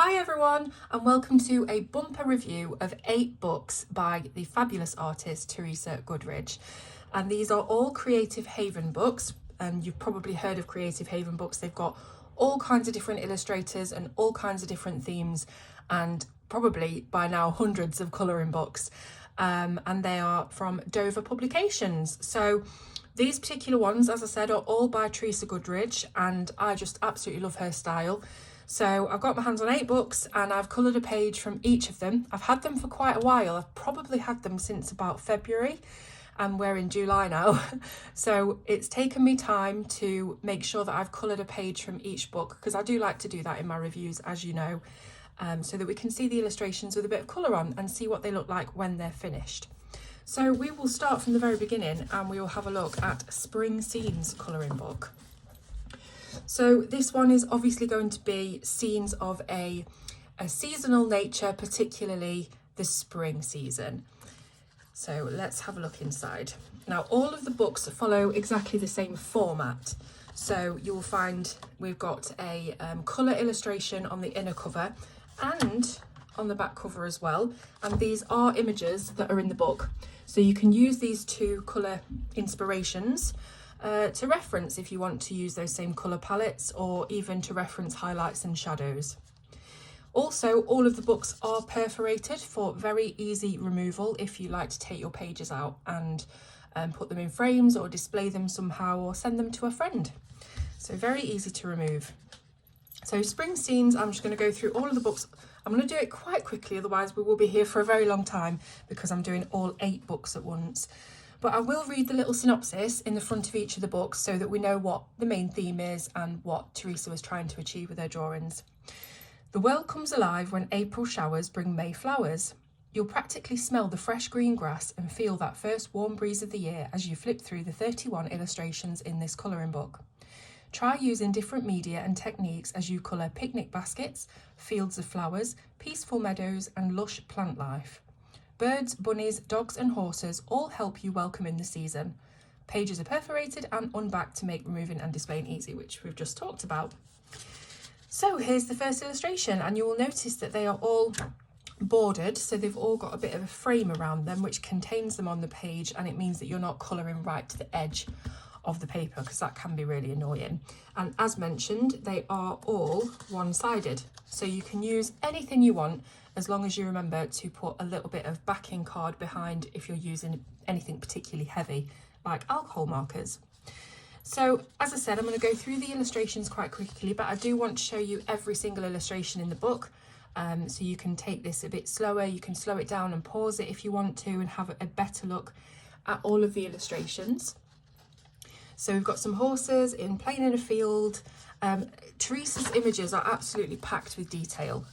Hi everyone, and welcome to a bumper review of 8 books by the fabulous artist Teresa Goodridge. And these are all Creative Haven books, and you've probably heard of Creative Haven books. They've got all kinds of different illustrators and all kinds of different themes, and probably by now hundreds of colouring books. And they are from Dover Publications. So these particular ones, as I said, are all by Teresa Goodridge, and I just absolutely love her style. So I've got my hands on 8 books and I've coloured a page from each of them. I've had them for quite a while. I've probably had them since about February, and we're in July now. So it's taken me time to make sure that I've coloured a page from each book, because I do like to do that in my reviews, as you know, so that we can see the illustrations with a bit of colour on and see what they look like when they're finished. So we will start from the very beginning and we will have a look at Spring Scenes colouring book. So this one is obviously going to be scenes of a seasonal nature, particularly the spring season. So let's have a look inside. Now, all of the books follow exactly the same format. So you'll find we've got a colour illustration on the inner cover and on the back cover as well. And these are images that are in the book. So you can use these 2 colour inspirations to reference if you want to use those same colour palettes, or even to reference highlights and shadows. Also, all of the books are perforated for very easy removal if you like to take your pages out and put them in frames or display them somehow or send them to a friend. So very easy to remove. So Spring Scenes, I'm just going to go through all of the books. I'm going to do it quite quickly, otherwise we will be here for a very long time because I'm doing all 8 books at once. But I will read the little synopsis in the front of each of the books so that we know what the main theme is and what Teresa was trying to achieve with her drawings. The world comes alive when April showers bring May flowers. You'll practically smell the fresh green grass and feel that first warm breeze of the year as you flip through the 31 illustrations in this colouring book. Try using different media and techniques as you colour picnic baskets, fields of flowers, peaceful meadows and lush plant life. Birds, bunnies, dogs and horses all help you welcome in the season. Pages are perforated and unbacked to make removing and displaying easy, which we've just talked about. So here's the first illustration, and you will notice that they are all bordered, so they've all got a bit of a frame around them which contains them on the page, and it means that you're not colouring right to the edge of the paper, because that can be really annoying. And as mentioned, they are all one-sided, so you can use anything you want as long as you remember to put a little bit of backing card behind if you're using anything particularly heavy like alcohol markers. So as I said, I'm going to go through the illustrations quite quickly, but I do want to show you every single illustration in the book, so you can take this a bit slower. You can slow it down and pause it if you want to and have a better look at all of the illustrations. So we've got some horses playing in a field. Teresa's images are absolutely packed with detail.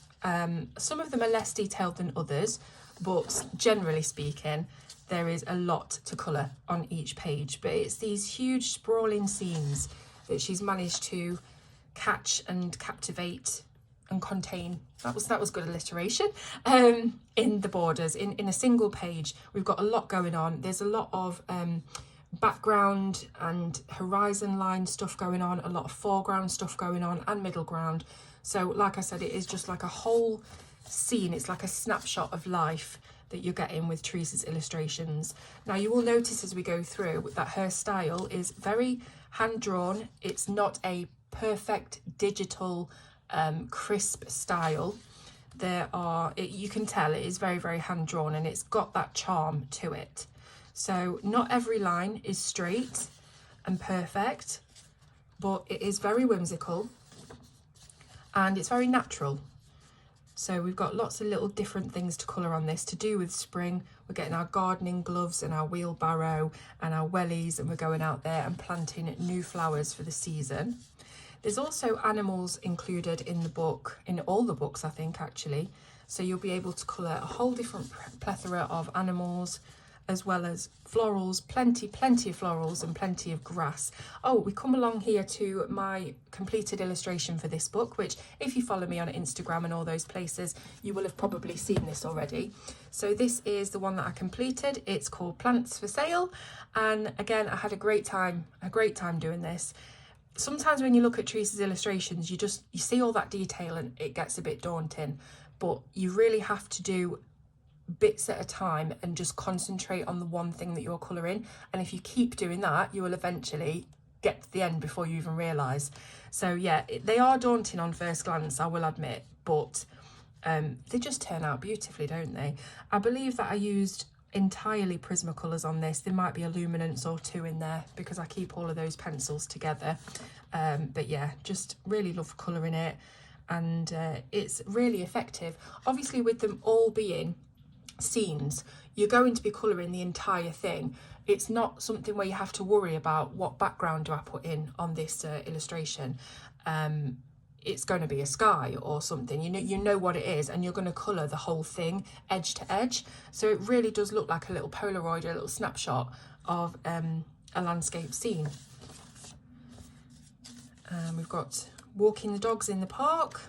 Some of them are less detailed than others, but generally speaking, there is a lot to colour on each page. But it's these huge sprawling scenes that she's managed to catch and captivate and contain. That was good alliteration. In the borders, in a single page, we've got a lot going on. There's a lot of background and horizon line stuff going on, a lot of foreground stuff going on, and middle ground. So like I said, it is just like a whole scene. It's like a snapshot of life that you're getting with Teresa's illustrations. Now you will notice as we go through that her style is very hand-drawn. It's not a perfect digital crisp style. You can tell it is very, very hand-drawn, and it's got that charm to it. So not every line is straight and perfect, but it is very whimsical and it's very natural. So we've got lots of little different things to colour on this to do with spring. We're getting our gardening gloves and our wheelbarrow and our wellies, and we're going out there and planting new flowers for the season. There's also animals included in the book, in all the books I think actually. So you'll be able to colour a whole different plethora of animals, as well as florals, plenty of florals and plenty of grass. Oh, we come along here to my completed illustration for this book, which if you follow me on Instagram and all those places, you will have probably seen this already. So this is the one that I completed. It's called Plants for Sale. And again, I had a great time doing this. sometimes when you look at Teresa's illustrations, you see all that detail and it gets a bit daunting, but you really have to do bits at a time and just concentrate on the one thing that you're colouring. And if you keep doing that, you will eventually get to the end before you even realise. So yeah, they are daunting on first glance, I will admit, but they just turn out beautifully, don't they? I believe that I used entirely Prismacolors on this. There might be a luminance or two in there because I keep all of those pencils together. But yeah, just really love colouring it, and it's really effective. Obviously, with them all being scenes, you're going to be colouring the entire thing. It's not something where you have to worry about what background do I put in on this illustration. It's going to be a sky or something, you know what it is, and you're going to colour the whole thing edge to edge, so it really does look like a little Polaroid, a little snapshot of a landscape scene. We've got walking the dogs in the park.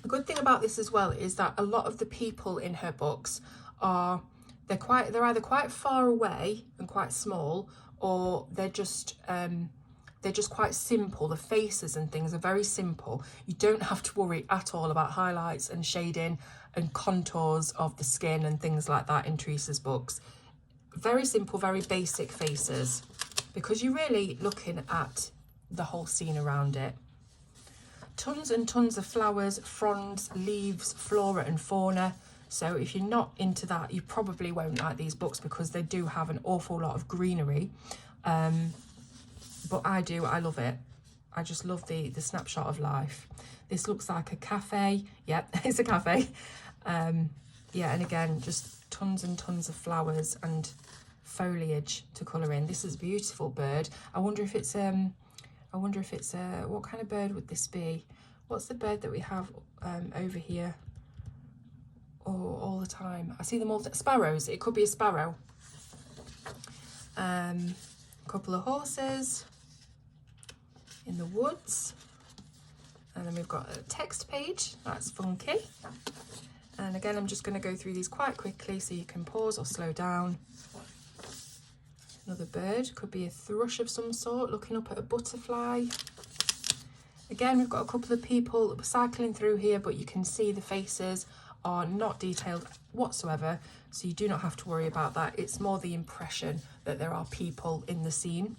The good thing about this as well is that a lot of the people in her books they're either quite far away and quite small, or they're just quite simple. The faces and things are very simple. You don't have to worry at all about highlights and shading and contours of the skin and things like that in Teresa's books. Very simple, very basic faces, because you're really looking at the whole scene around it. Tons and tons of flowers, fronds, leaves, flora and fauna. So if you're not into that, you probably won't like these books because they do have an awful lot of greenery. But I love it. I just love the snapshot of life. This looks like a cafe. Yep, it's a cafe. Yeah, and again, just tons and tons of flowers and foliage to colour in. This is a beautiful bird. I wonder if it's what kind of bird would this be? What's the bird that we have over here? Oh, all the time. I see them all. Sparrows. It could be a sparrow. A couple of horses in the woods, and then we've got a text page. That's funky. And again, I'm just going to go through these quite quickly so you can pause or slow down. Another bird, could be a thrush of some sort, looking up at a butterfly. Again, we've got a couple of people cycling through here, but you can see the faces are not detailed whatsoever, so you do not have to worry about that. It's more the impression that there are people in the scene.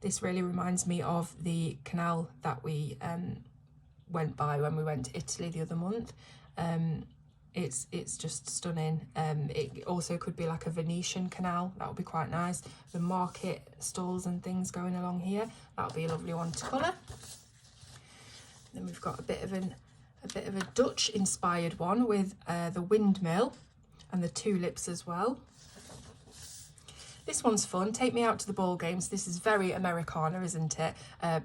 This really reminds me of the canal that we went by when we went to Italy the other month. It's just stunning. It also could be like a Venetian canal. That would be quite nice. The market stalls and things going along here. That would be a lovely one to colour. Then we've got a bit of a Dutch inspired one with the windmill and the tulips as well. This one's fun. Take me out to the ball games. This is very Americana, isn't it?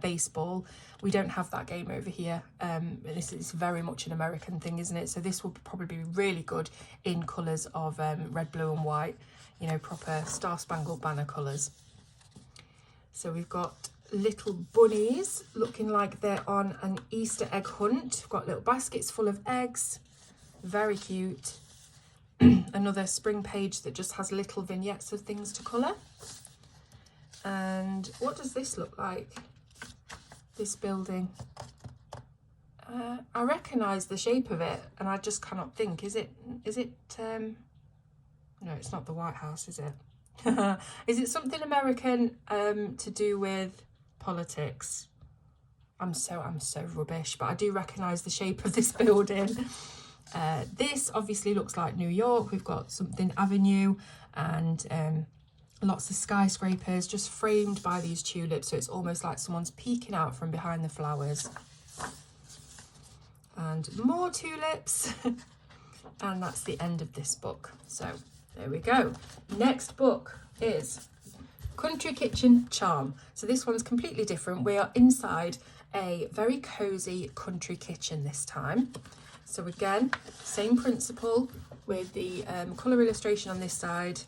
Baseball. We don't have that game over here. This is very much an American thing, isn't it? So this will probably be really good in colours of red, blue and white, you know, proper Star Spangled Banner colours. So we've got little bunnies looking like they're on an Easter egg hunt. We've got little baskets full of eggs. Very cute. Another spring page that just has little vignettes of things to colour. And what does this look like? This building. I recognise the shape of it, and I just cannot think. Is it? No, it's not the White House, is it? Is it something American to do with politics? I'm so rubbish, but I do recognise the shape of this building. This obviously looks like New York. We've got something Avenue and lots of skyscrapers just framed by these tulips, so it's almost like someone's peeking out from behind the flowers. And more tulips. And that's the end of this book. So there we go. Next book is Country Kitchen Charm. So this one's completely different. We are inside a very cozy country kitchen this time. So again, same principle with the colour illustration on this side,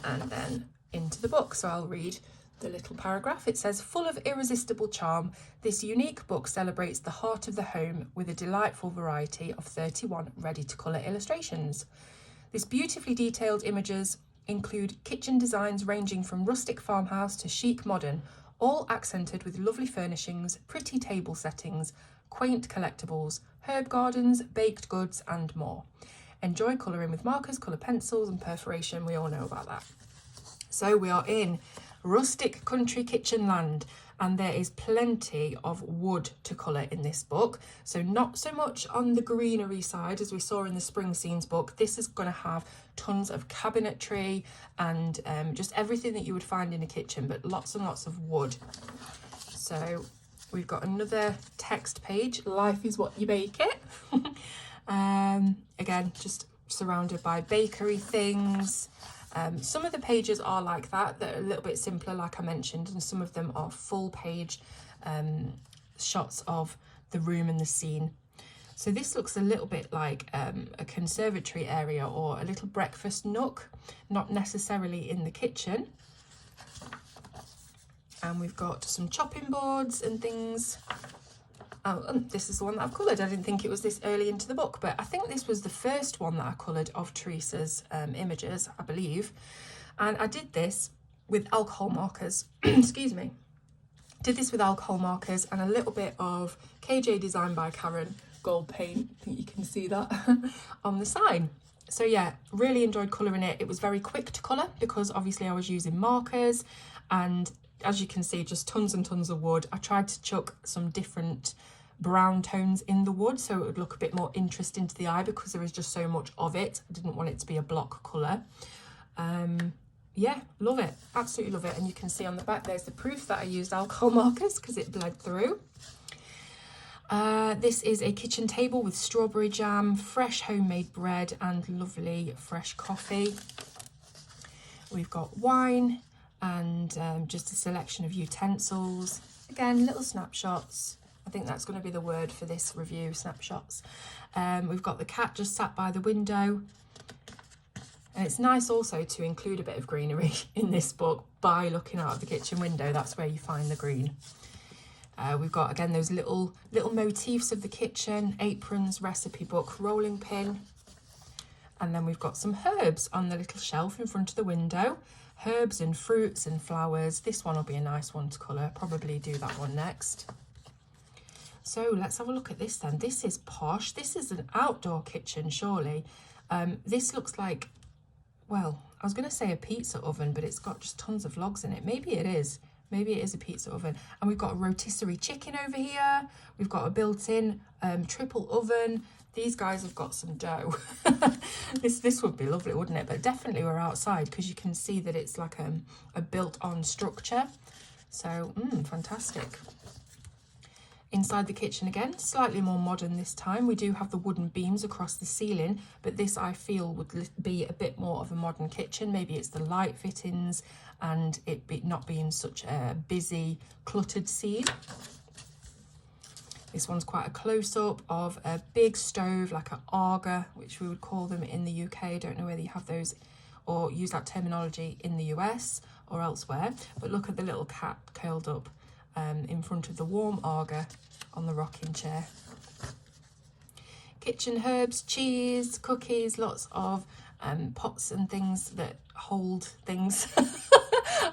and then into the book. So I'll read the little paragraph. It says, full of irresistible charm, this unique book celebrates the heart of the home with a delightful variety of 31 ready-to-colour illustrations. These beautifully detailed images include kitchen designs ranging from rustic farmhouse to chic modern, all accented with lovely furnishings, pretty table settings, quaint collectibles, herb gardens, baked goods and more. Enjoy colouring with markers, colour pencils and perforation. We all know about that. So we are in rustic country kitchen land, and there is plenty of wood to colour in this book. So not so much on the greenery side as we saw in the spring scenes book. This is going to have tons of cabinetry and just everything that you would find in a kitchen, but lots and lots of wood. So we've got another text page, life is what you make it. Again, just surrounded by bakery things. Some of the pages are like that, they're a little bit simpler, like I mentioned, and some of them are full page shots of the room and the scene. So this looks a little bit like a conservatory area or a little breakfast nook, not necessarily in the kitchen. And we've got some chopping boards and things. Oh, and this is the one that I've coloured. I didn't think it was this early into the book, but I think this was the first one that I coloured of Teresa's images, I believe. And I did this with alcohol markers. Excuse me. Did this with alcohol markers and a little bit of KJ Design by Karen gold paint. I think you can see that on the sign. So yeah, really enjoyed colouring it. It was very quick to colour because obviously I was using markers, and as you can see, just tons and tons of wood. I tried to chuck some different brown tones in the wood so it would look a bit more interesting to the eye because there is just so much of it. I didn't want it to be a block colour. Yeah, love it, absolutely love it. And you can see on the back there's the proof that I used alcohol markers because it bled through. This is a kitchen table with strawberry jam, fresh homemade bread and lovely fresh coffee. We've got wine and just a selection of utensils. Again, little snapshots. I think that's going to be the word for this review, snapshots. We've got the cat just sat by the window. And it's nice also to include a bit of greenery in this book by looking out of the kitchen window. That's where you find the green. We've got, again, those little motifs of the kitchen, aprons, recipe book, rolling pin. And then we've got some herbs on the little shelf in front of the window. Herbs and fruits and flowers. This one will be a nice one to colour. Probably do that one next. So let's have a look at this then. This is posh. This is an outdoor kitchen, surely. This looks like, well, I was going to say a pizza oven, but it's got just tons of logs in it. Maybe it is. Maybe it is a pizza oven. And we've got a rotisserie chicken over here. We've got a built-in triple oven. These guys have got some dough. This would be lovely, wouldn't it? But definitely we're outside because you can see that it's like a built-on structure. So, fantastic. Inside the kitchen again, slightly more modern this time. We do have the wooden beams across the ceiling, but this I feel would be a bit more of a modern kitchen. Maybe it's the light fittings and it not being such a busy, cluttered scene. This one's quite a close-up of a big stove, like an Aga, which we would call them in the UK. I don't know whether you have those or use that terminology in the US or elsewhere. But look at the little cat curled up in front of the warm Aga on the rocking chair. Kitchen herbs, cheese, cookies, lots of pots and things that hold things.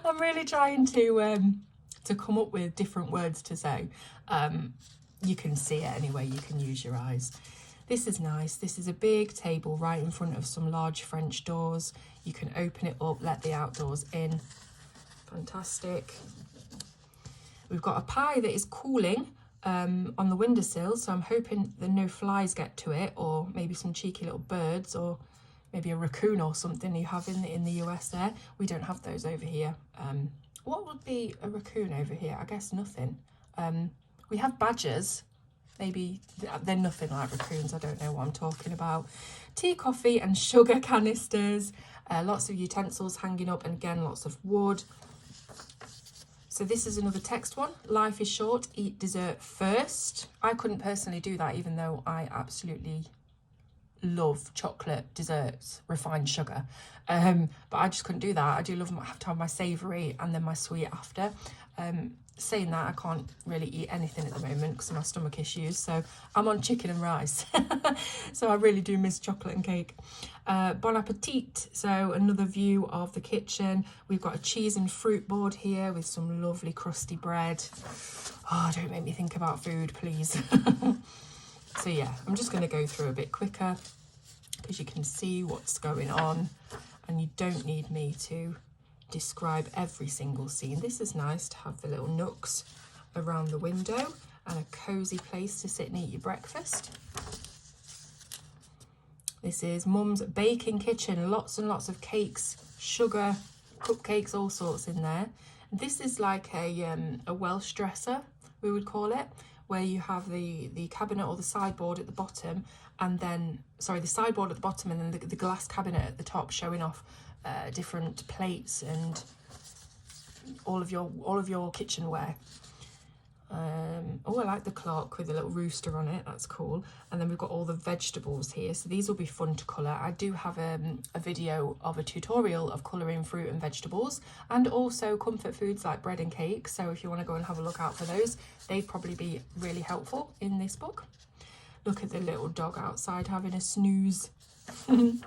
I'm really trying to come up with different words to say. You can see it anyway, you can use your eyes. This is nice. This is a big table right in front of some large French doors. You can open it up, let the outdoors in. Fantastic. We've got a pie that is cooling on the windowsill, so I'm hoping that no flies get to it, or maybe some cheeky little birds, or maybe a raccoon or something you have in the US there. We don't have those over here. What would be a raccoon over here? I guess nothing. We have badgers. Maybe they're nothing like raccoons. I don't know what I'm talking about. Tea, coffee and sugar canisters. Lots of utensils hanging up, and again, lots of wood. So this is another text one. Life is short, eat dessert first. I couldn't personally do that, even though I absolutely love chocolate, desserts, refined sugar. But I just couldn't do that. I do love, have to have my savoury and then my sweet after. Saying that, I can't really eat anything at the moment because of my stomach issues, so I'm on chicken and rice. So I really do miss chocolate and cake. Bon appetit. So another view of the kitchen. We've got a cheese and fruit board here with some lovely crusty bread. Oh, don't make me think about food, please. So yeah, I'm just going to go through a bit quicker because you can see what's going on and you don't need me to describe every single scene. This is nice to have the little nooks around the window and a cozy place to sit and eat your breakfast. This is Mum's baking kitchen, lots and lots of cakes, sugar, cupcakes, all sorts in there. This is like a Welsh dresser, we would call it, where you have the cabinet or the sideboard at the bottom, and then, sorry, the sideboard at the bottom and then the glass cabinet at the top showing off different plates and all of your kitchenware. Oh, I like the clock with a little rooster on it, that's cool. And then we've got all the vegetables here, so these will be fun to colour. I do have a video of a tutorial of colouring fruit and vegetables, and also comfort foods like bread and cake, so if you want to go and have a look out for those, they'd probably be really helpful in this book. Look at the little dog outside having a snooze. And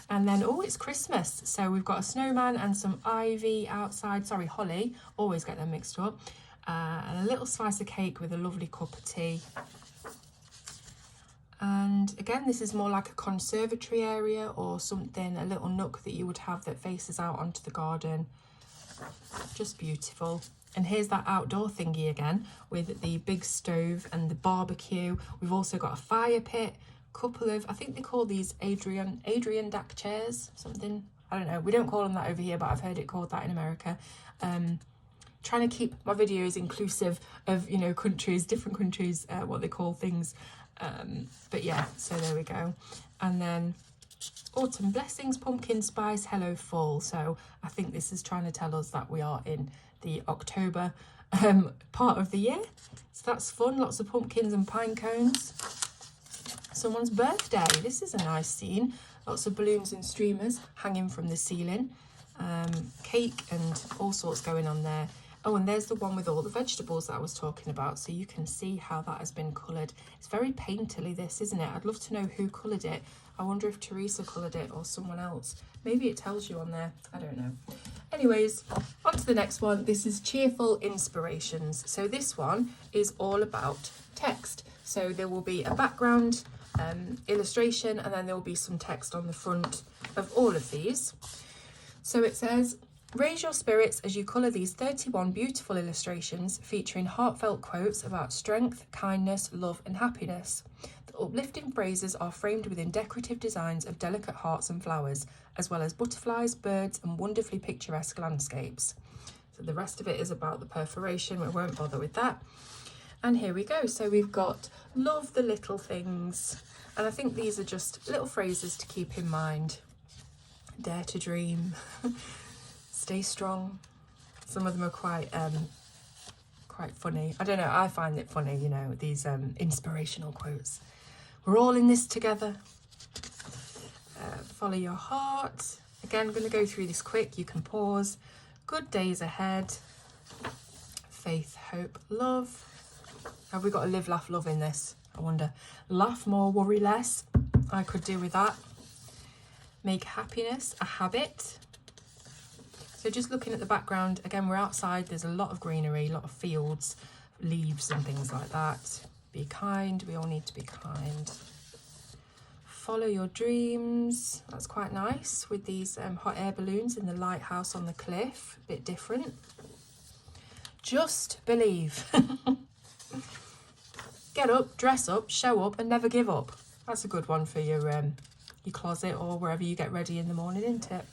then, oh, it's Christmas, so we've got a snowman and some ivy outside, sorry, holly, always get them mixed up. And a little slice of cake with a lovely cup of tea. And again, this is more like a conservatory area or something, a little nook that you would have that faces out onto the garden. Just beautiful. And here's that outdoor thingy again with the big stove and the barbecue. We've also got a fire pit, couple of, I think they call these Adirondack chairs, something. I don't know. We don't call them that over here, but I've heard it called that in America. Trying to keep my videos inclusive of, you know, countries, different countries, what they call things. But yeah, so there we go. And then autumn blessings, pumpkin spice, hello fall. So I think this is trying to tell us that we are in the October part of the year. So that's fun, lots of pumpkins and pine cones. Someone's birthday, this is a nice scene. Lots of balloons and streamers hanging from the ceiling. Cake and all sorts going on there. Oh, and there's the one with all the vegetables that I was talking about, so you can see how that has been coloured. It's very painterly, this, isn't it? I'd love to know who coloured it. I wonder if Teresa coloured it or someone else. Maybe it tells you on there. I don't know. Anyways, on to the next one. This is Cheerful Inspirations. So this one is all about text. So there will be a background illustration, and then there will be some text on the front of all of these. So it says, raise your spirits as you colour these 31 beautiful illustrations featuring heartfelt quotes about strength, kindness, love and happiness. The uplifting phrases are framed within decorative designs of delicate hearts and flowers, as well as butterflies, birds and wonderfully picturesque landscapes. So the rest of it is about the perforation, we won't bother with that. And here we go. So we've got love the little things. And I think these are just little phrases to keep in mind. Dare to dream. Stay strong. Some of them are quite funny. I don't know, I find it funny, you know, these inspirational quotes. We're all in this together. Follow your heart. Again, I'm going to go through this quick. You can pause. Good days ahead. Faith, hope, love. Have we got a live, laugh, love in this? I wonder. Laugh more, worry less. I could do with that. Make happiness a habit. So just looking at the background, again, we're outside. There's a lot of greenery, a lot of fields, leaves and things like that. Be kind. We all need to be kind. Follow your dreams. That's quite nice with these hot air balloons in the lighthouse on the cliff. A bit different. Just believe. Get up, dress up, show up and never give up. That's a good one for your closet or wherever you get ready in the morning, isn't it?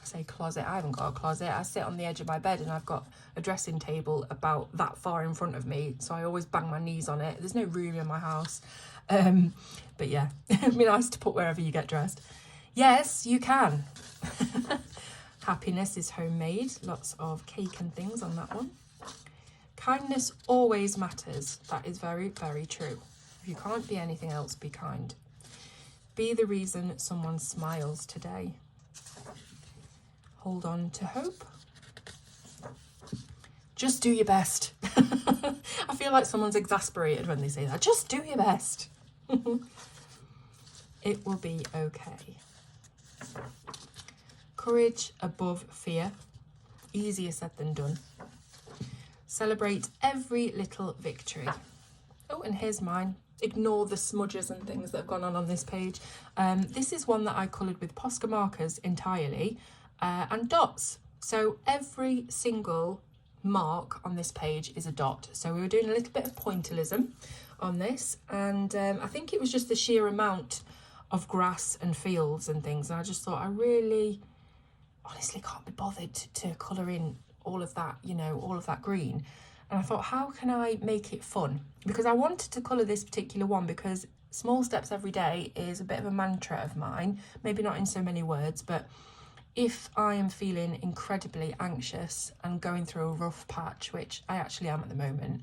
I say closet, I haven't got a closet. I sit on the edge of my bed and I've got a dressing table about that far in front of me, so I always bang my knees on it. There's no room in my house. But yeah, it'd be nice to put wherever you get dressed. Yes, you can. Happiness is homemade. Lots of cake and things on that one. Kindness always matters. That is very, very true. If you can't be anything else, be kind. Be the reason someone smiles today. Hold on to hope. Just do your best. I feel like someone's exasperated when they say that. Just do your best. It will be okay. Courage above fear. Easier said than done. Celebrate every little victory. Oh, and here's mine. Ignore the smudges and things that have gone on this page. This is one that I coloured with Posca markers entirely and dots. So every single mark on this page is a dot. So we were doing a little bit of pointillism on this, and I think it was just the sheer amount of grass and fields and things, and I just thought I really honestly can't be bothered to colour in all of that, you know, all of that green. And I thought, how can I make it fun? Because I wanted to colour this particular one because small steps every day is a bit of a mantra of mine, maybe not in so many words, but if I am feeling incredibly anxious and going through a rough patch, which I actually am at the moment,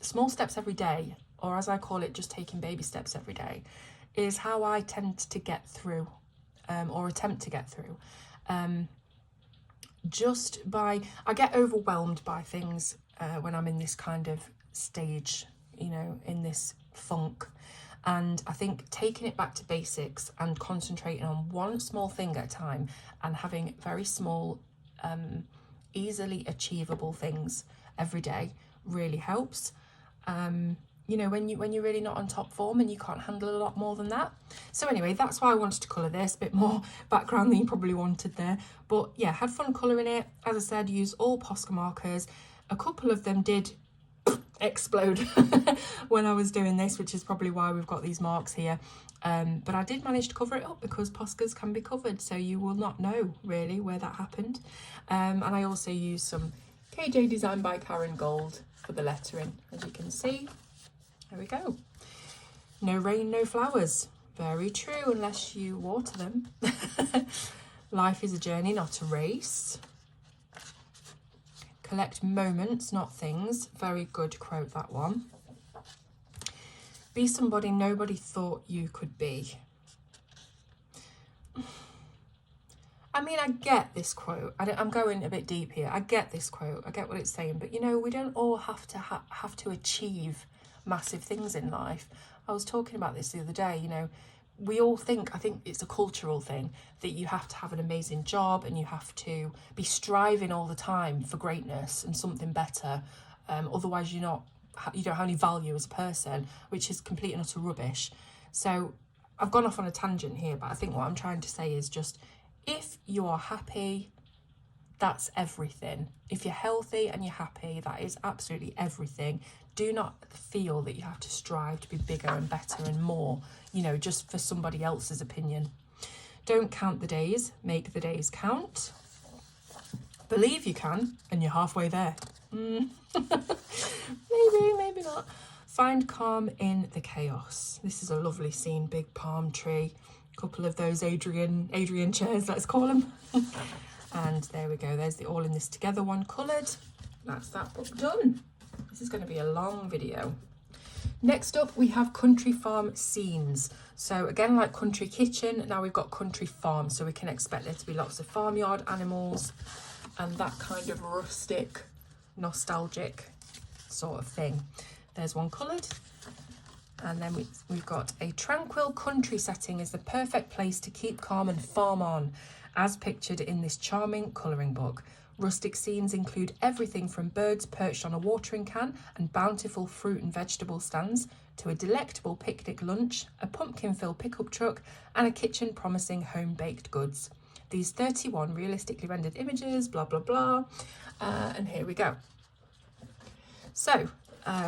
small steps every day, or as I call it, just taking baby steps every day, is how I tend to get through, or attempt to get through. Just by, I get overwhelmed by things when I'm in this kind of stage, you know, in this funk. And I think taking it back to basics and concentrating on one small thing at a time and having very small, easily achievable things every day really helps. You know, when you're really not on top form and you can't handle a lot more than that. So anyway, that's why I wanted to colour this, a bit more background than you probably wanted there. But yeah, had fun colouring it. As I said, used all Posca markers. A couple of them did explode when I was doing this, which is probably why we've got these marks here. But I did manage to cover it up because Poscas can be covered, so you will not know really where that happened. And I also used some KJ Design by Karen Gold for the lettering, as you can see. There we go. No rain, no flowers. Very true, unless you water them. Life is a journey, not a race. Collect moments, not things. Very good quote, that one. Be somebody nobody thought you could be. I mean, I get this quote. I'm going a bit deep here. I get this quote. I get what it's saying. But, you know, we don't all have to have to achieve massive things in life. I was talking about this the other day, you know, we all think, I think it's a cultural thing, that you have to have an amazing job and you have to be striving all the time for greatness and something better. Otherwise you don't have any value as a person, which is complete and utter rubbish. So I've gone off on a tangent here, but I think what I'm trying to say is just, if you are happy, that's everything. If you're healthy and you're happy, that is absolutely everything. Do not feel that you have to strive to be bigger and better and more, you know, just for somebody else's opinion. Don't count the days, make the days count. Believe you can, and you're halfway there. Maybe not. Find calm in the chaos. This is a lovely scene, big palm tree, a couple of those Adrian chairs, let's call them. And there we go, there's the All in This Together one coloured. That's that book done. This is going to be a long video. Next up, we have country farm scenes. So again, like country kitchen, now we've got country farm. So we can expect there to be lots of farmyard animals and that kind of rustic, nostalgic sort of thing. There's one coloured. And then we've got a tranquil country setting is the perfect place to keep calm and farm on, as pictured in this charming colouring book. Rustic scenes include everything from birds perched on a watering can and bountiful fruit and vegetable stands to a delectable picnic lunch, a pumpkin-filled pickup truck and a kitchen promising home-baked goods. These 31 realistically rendered images, blah, blah, blah. And here we go. So,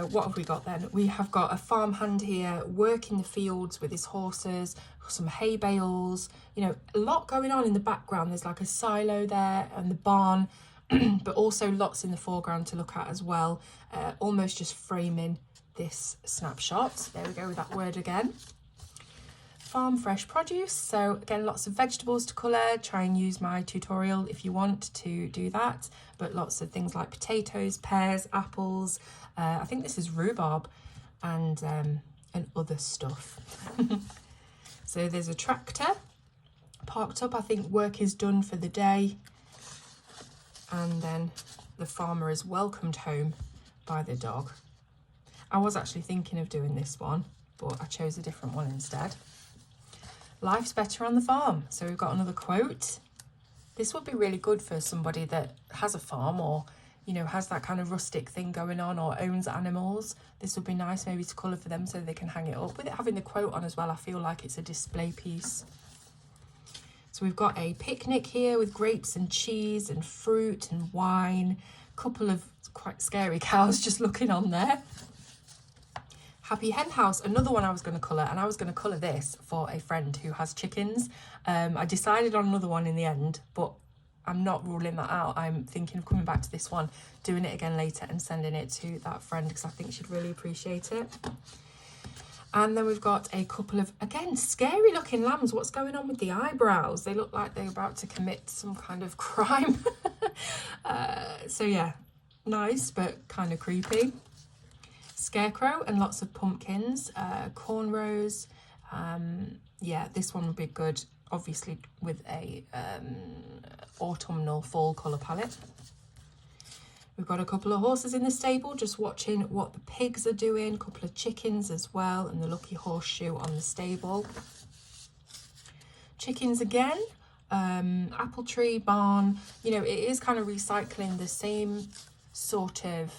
what have we got then? We have got a farmhand here working the fields with his horses, some hay bales, you know, a lot going on in the background. There's like a silo there and the barn, but also lots in the foreground to look at as well, almost just framing this snapshot. There we go with that word again. Farm fresh produce, so again lots of vegetables to colour. Try and use my tutorial if you want to do that, but lots of things like potatoes, pears, apples, I think this is rhubarb and other stuff. So there's a tractor parked up. I think work is done for the day, and then the farmer is welcomed home by the dog. I was actually thinking of doing this one, but I chose a different one instead. Life's better on the farm. So we've got another quote. This would be really good for somebody that has a farm, or, you know, has that kind of rustic thing going on, or owns animals. This would be nice maybe to colour for them so they can hang it up. With it having the quote on as well, I feel like it's a display piece. So we've got a picnic here with grapes and cheese and fruit and wine. A couple of quite scary cows just looking on there. Happy Hen House, another one I was going to colour, and I was going to colour this for a friend who has chickens. I decided on another one in the end, but I'm not ruling that out. I'm thinking of coming back to this one, doing it again later and sending it to that friend because I think she'd really appreciate it. And then we've got a couple of, again, scary looking lambs. What's going on with the eyebrows? They look like they're about to commit some kind of crime. So yeah, nice, but kind of creepy. Scarecrow and lots of pumpkins, cornrows. Yeah, this one would be good, obviously, with a autumnal fall colour palette. We've got a couple of horses in the stable, just watching what the pigs are doing. A couple of chickens as well, and the lucky horseshoe on the stable. Chickens again, apple tree, barn. You know, it is kind of recycling the same sort of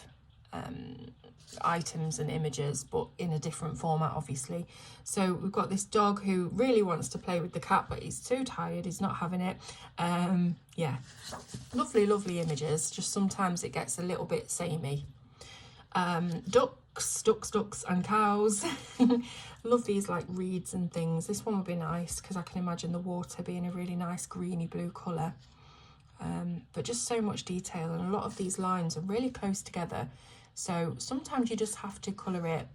items and images, but in a different format, obviously. So we've got this dog who really wants to play with the cat, but he's too tired, he's not having it. Yeah, lovely images, just sometimes it gets a little bit samey. Ducks and cows. Love these like reeds and things. This one would be nice because I can imagine the water being a really nice greeny blue colour. But just so much detail, and a lot of these lines are really close together. So sometimes you just have to colour it,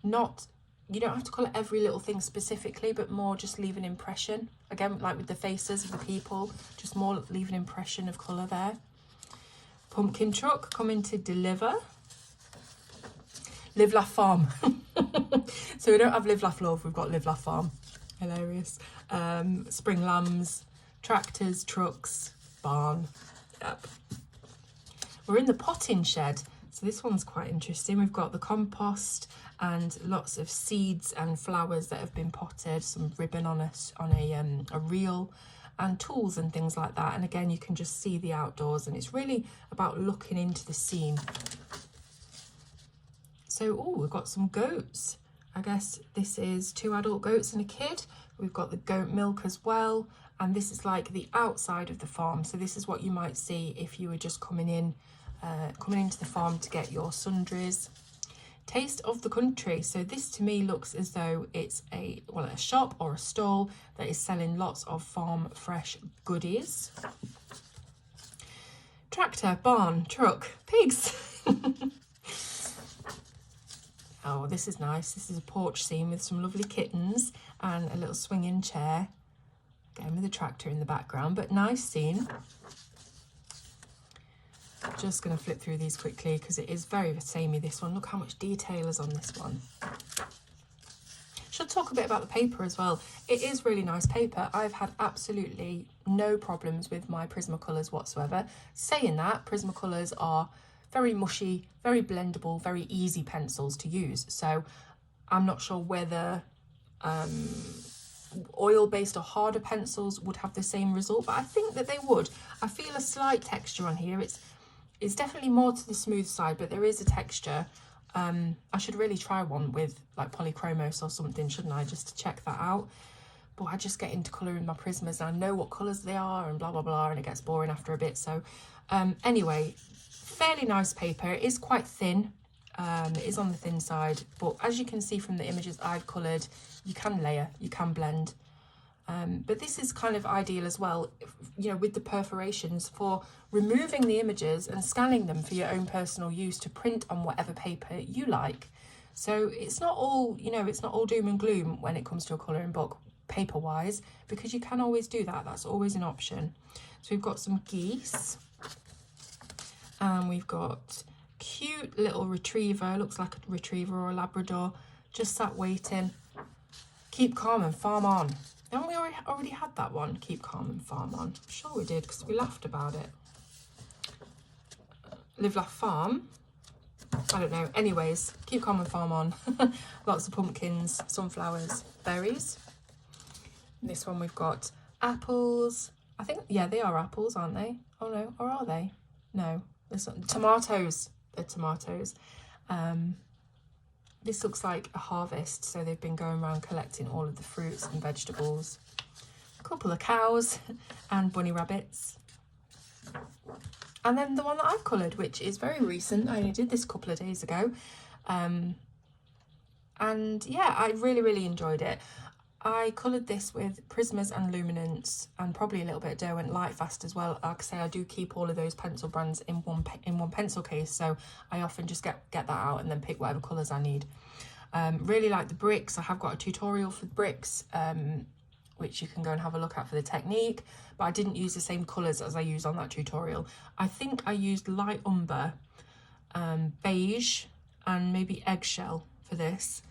you don't have to colour every little thing specifically, but more just leave an impression. Again, like with the faces of the people, just more leave an impression of colour there. Pumpkin truck coming to deliver. Live, laugh, farm. So we don't have live, laugh, love, we've got live, laugh, farm. Hilarious. Spring lambs, tractors, trucks, barn. Yep. We're in the potting shed. So this one's quite interesting. We've got the compost and lots of seeds and flowers that have been potted, some ribbon on a reel, and tools and things like that. And again, you can just see the outdoors, and it's really about looking into the scene. So, oh, we've got some goats. I guess this is 2 adult goats and a kid. We've got the goat milk as well. And this is like the outside of the farm. So this is what you might see if you were just coming into the farm to get your sundries. Taste of the country. So this to me looks as though it's a shop or a stall that is selling lots of farm fresh goodies. Tractor, barn, truck, pigs. Oh, this is nice. This is a porch scene with some lovely kittens and a little swinging chair. Again with a tractor in the background, but nice scene. Just going to flip through these quickly because it is very samey, this one. Look how much detail is on this one. Should talk a bit about the paper as well. It is really nice paper. I've had absolutely no problems with my Prismacolors whatsoever. Saying that, Prismacolors are very mushy, very blendable, very easy pencils to use. So I'm not sure whether oil-based or harder pencils would have the same result, but I think that they would. I feel a slight texture on here. It's definitely more to the smooth side, but there is a texture. I should really try one with like polychromos or something, shouldn't I, just to check that out. But I just get into colouring my Prismas and I know what colours they are and blah, blah, blah, and it gets boring after a bit. So anyway, fairly nice paper. It is quite thin. It is on the thin side, but as you can see from the images I've coloured, you can layer, you can blend. But this is kind of ideal as well, you know, with the perforations for removing the images and scanning them for your own personal use to print on whatever paper you like. So it's not all, you know, it's not all doom and gloom when it comes to a colouring book paper wise, because you can always do that. That's always an option. So we've got some geese, and we've got cute little retriever, looks like a retriever or a Labrador, just sat waiting. Keep calm and farm on. Haven't we already had that one? Keep calm and farm on. I'm sure we did because we laughed about it. Live, laugh, farm. I don't know. Anyways, keep calm and farm on. Lots of pumpkins, sunflowers, berries. This one we've got apples. I think, yeah, they are apples, aren't they? Oh no, or are they? No, this one, tomatoes. They're tomatoes. This looks like a harvest, so they've been going around collecting all of the fruits and vegetables. A couple of cows and bunny rabbits. And then the one that I've coloured, which is very recent. I only did this a couple of days ago. And yeah, I really enjoyed it. I coloured this with Prismas and Luminance and probably a little bit of Derwent Lightfast as well. Like I say, I do keep all of those pencil brands in one pencil case, so I often just get that out and then pick whatever colours I need. Really like the bricks. I have got a tutorial for the bricks, which you can go and have a look at for the technique, but I didn't use the same colours as I used on that tutorial. I think I used light umber, beige and maybe eggshell for these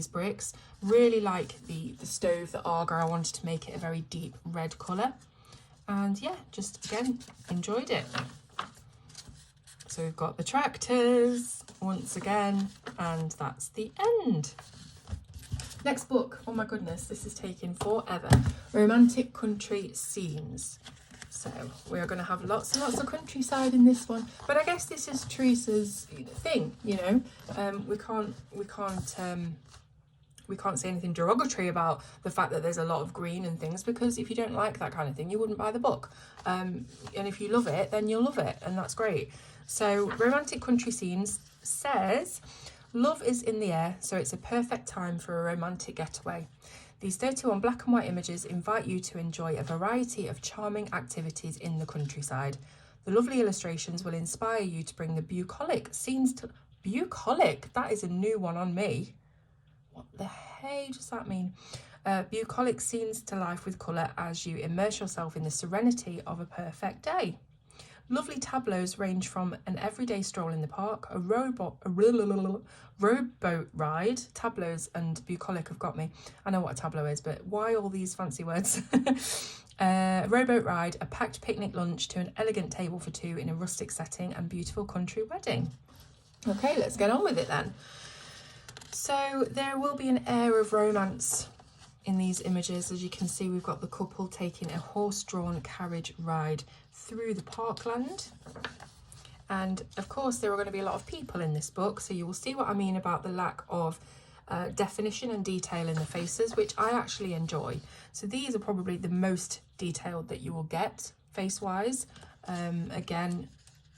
bricks. Really like the stove, the Arga. I wanted to make it a very deep red colour, and yeah, just again enjoyed it. So we've got the tractors once again, and that's the end. Next book, oh my goodness, this is taking forever. Romantic Country Scenes. So we are going to have lots and lots of countryside in this one, but I guess this is Teresa's thing, you know. We can't say anything derogatory about the fact that there's a lot of green and things, because if you don't like that kind of thing, you wouldn't buy the book. And if you love it, then you'll love it, and that's great. So Romantic Country Scenes says, love is in the air, so it's a perfect time for a romantic getaway. These 31 black and white images invite you to enjoy a variety of charming activities in the countryside. The lovely illustrations will inspire you to bring the bucolic scenes to... Bucolic? That is a new one on me. What the hey does that mean? Bucolic scenes to life with colour as you immerse yourself in the serenity of a perfect day. Lovely tableaus range from an everyday stroll in the park, a rowboat ride. Tableaus and bucolic have got me. I know what a tableau is, but why all these fancy words? A rowboat ride, a packed picnic lunch to an elegant table for two in a rustic setting and beautiful country wedding. Okay, let's get on with it then. So there will be an air of romance in these images. As you can see, we've got the couple taking a horse-drawn carriage ride through the parkland, and of course there are going to be a lot of people in this book, so you will see what I mean about the lack of definition and detail in the faces, which I actually enjoy. So these are probably the most detailed that you will get face wise. Again,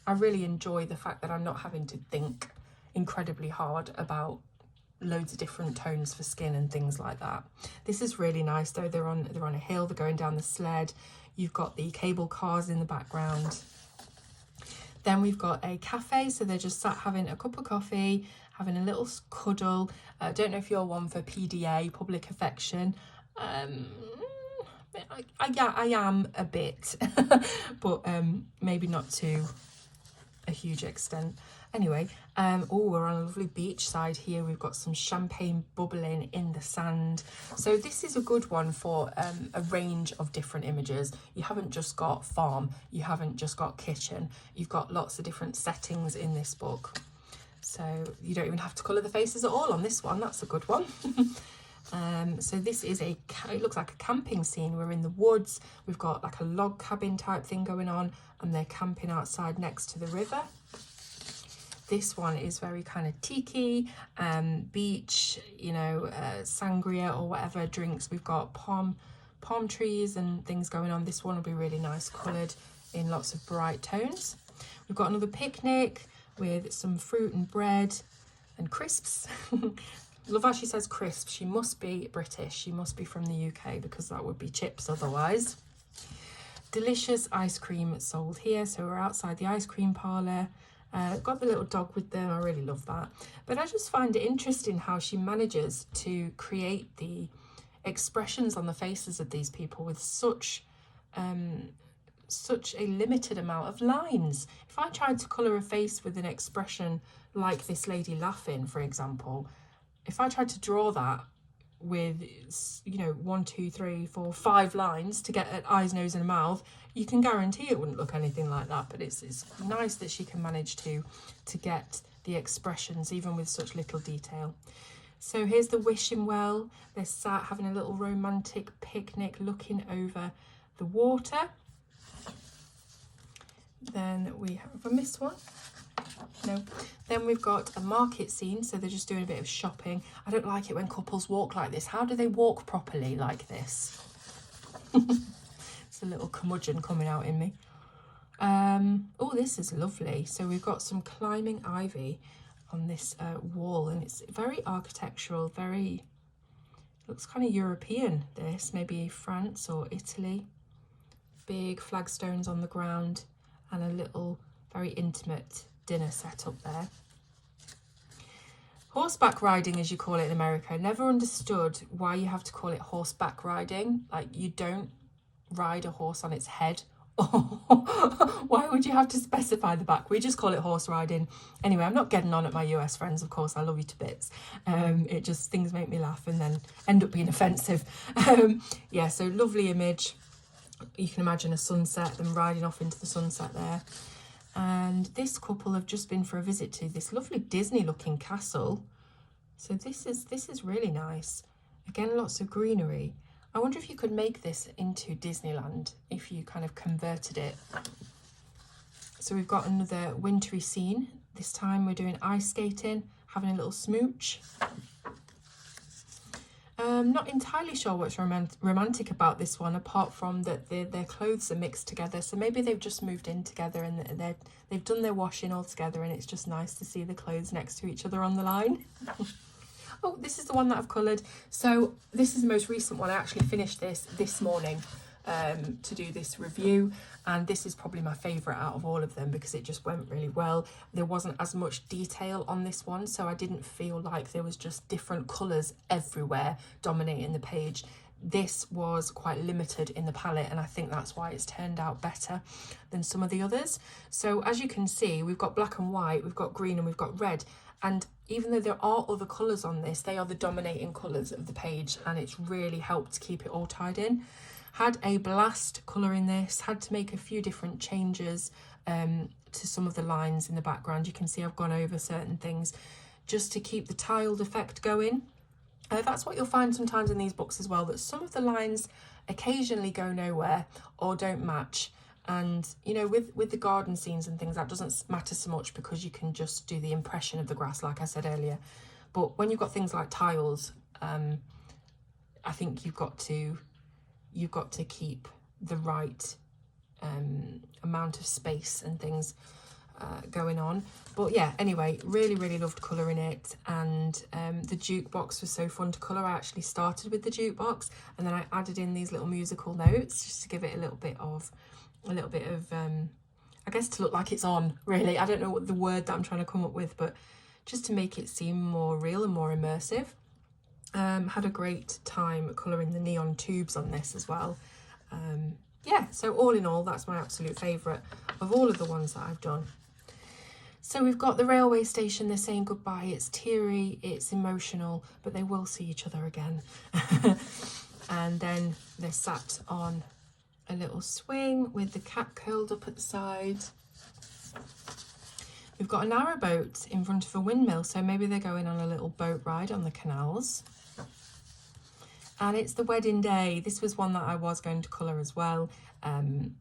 I really enjoy the fact that I'm not having to think incredibly hard about loads of different tones for skin and things like that. This is really nice though. They're on a hill, they're going down the sled. You've got the cable cars in the background. Then we've got a cafe, so they're just sat having a cup of coffee, having a little cuddle. I don't know if you're one for PDA, public affection. I am a bit, but maybe not to a huge extent. Anyway, oh, we're on a lovely beach side here. We've got some champagne bubbling in the sand. So this is a good one for a range of different images. You haven't just got farm, you haven't just got kitchen. You've got lots of different settings in this book. So you don't even have to colour the faces at all on this one. That's a good one. So this is it looks like a camping scene. We're in the woods. We've got like a log cabin type thing going on, and they're camping outside next to the river. This one is very kind of tiki, beach, you know, sangria or whatever drinks. We've got palm trees and things going on. This one will be really nice, coloured in lots of bright tones. We've got another picnic with some fruit and bread and crisps. Love how she says crisps. She must be British. She must be from the UK, because that would be chips otherwise. Delicious ice cream sold here. So we're outside the ice cream parlour. Got the little dog with them. I really love that. But I just find it interesting how she manages to create the expressions on the faces of these people with such a limited amount of lines. If I tried to colour a face with an expression like this lady laughing, for example, if I tried to draw that with, you know, 1, 2, 3, 4, 5 lines to get an eyes, nose and a mouth, you can guarantee it wouldn't look anything like that. But it's nice that she can manage to get the expressions even with such little detail. So here's the wishing well. They're sat having a little romantic picnic looking over the water. Then we have I missed one. No. Then we've got a market scene, so they're just doing a bit of shopping. I don't like it when couples walk like this. How do they walk properly like this? It's a little curmudgeon coming out in me. Oh, this is lovely. So we've got some climbing ivy on this wall, and it's very architectural, very, looks kind of European, this, maybe France or Italy. Big flagstones on the ground and a little very intimate dinner set up there. Horseback riding, as you call it in America. I never understood why you have to call it horseback riding. Like, you don't ride a horse on its head. Why would you have to specify the back? We just call it horse riding. Anyway, I'm not getting on at my US friends, of course. I love you to bits. It just, things make me laugh and then end up being offensive. Yeah, so lovely image. You can imagine a sunset, them riding off into the sunset there. And this couple have just been for a visit to this lovely Disney looking castle. So this is really nice. Again, lots of greenery. I wonder if you could make this into Disneyland if you kind of converted it. So we've got another wintry scene. This time we're doing ice skating, having a little smooch. Not entirely sure what's romantic about this one, apart from that their clothes are mixed together. So maybe they've just moved in together and they've done their washing all together, and it's just nice to see the clothes next to each other on the line. Oh, this is the one that I've coloured. So this is the most recent one. I actually finished this morning to do this review, and this is probably my favourite out of all of them because it just went really well. There wasn't as much detail on this one, so I didn't feel like there was just different colours everywhere dominating the page. This was quite limited in the palette, and I think that's why it's turned out better than some of the others. So as you can see, we've got black and white, we've got green and we've got red, and even though there are other colours on this, they are the dominating colours of the page, and it's really helped to keep it all tied in. Had a blast colouring this, had to make a few different changes to some of the lines in the background. You can see I've gone over certain things just to keep the tiled effect going. That's what you'll find sometimes in these books as well, that some of the lines occasionally go nowhere or don't match. And, you know, with the garden scenes and things, that doesn't matter so much because you can just do the impression of the grass, like I said earlier. But when you've got things like tiles, I think you've got to keep the right amount of space and things going on. But yeah, anyway, really loved colouring it. And the jukebox was so fun to colour. I actually started with the jukebox and then I added in these little musical notes just to give it a little bit of I guess to look like it's on, really. I don't know what the word that I'm trying to come up with, but just to make it seem more real and more immersive. Had a great time colouring the neon tubes on this as well. Yeah, so all in all, that's my absolute favourite of all of the ones that I've done. So we've got the railway station. They're saying goodbye. It's teary, it's emotional, but they will see each other again. And then they're sat on a little swing with the cat curled up at the side. We've got a narrowboat in front of a windmill, so maybe they're going on a little boat ride on the canals. And it's the wedding day. This was one that I was going to colour as well.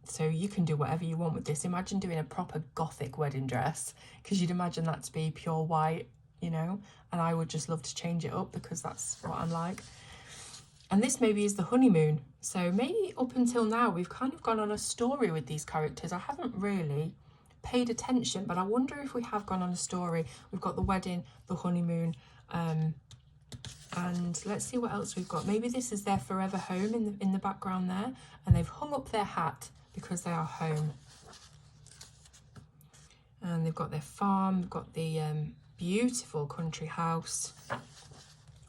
So you can do whatever you want with this. Imagine doing a proper gothic wedding dress, because you'd imagine that to be pure white, you know, and I would just love to change it up because that's what I'm like. And this maybe is the honeymoon. So maybe up until now, we've kind of gone on a story with these characters. I haven't really paid attention, but I wonder if we have gone on a story. We've got the wedding, the honeymoon, and let's see what else we've got. Maybe this is their forever home in the background there, and they've hung up their hat because they are home. And they've got their farm, they've got the beautiful country house,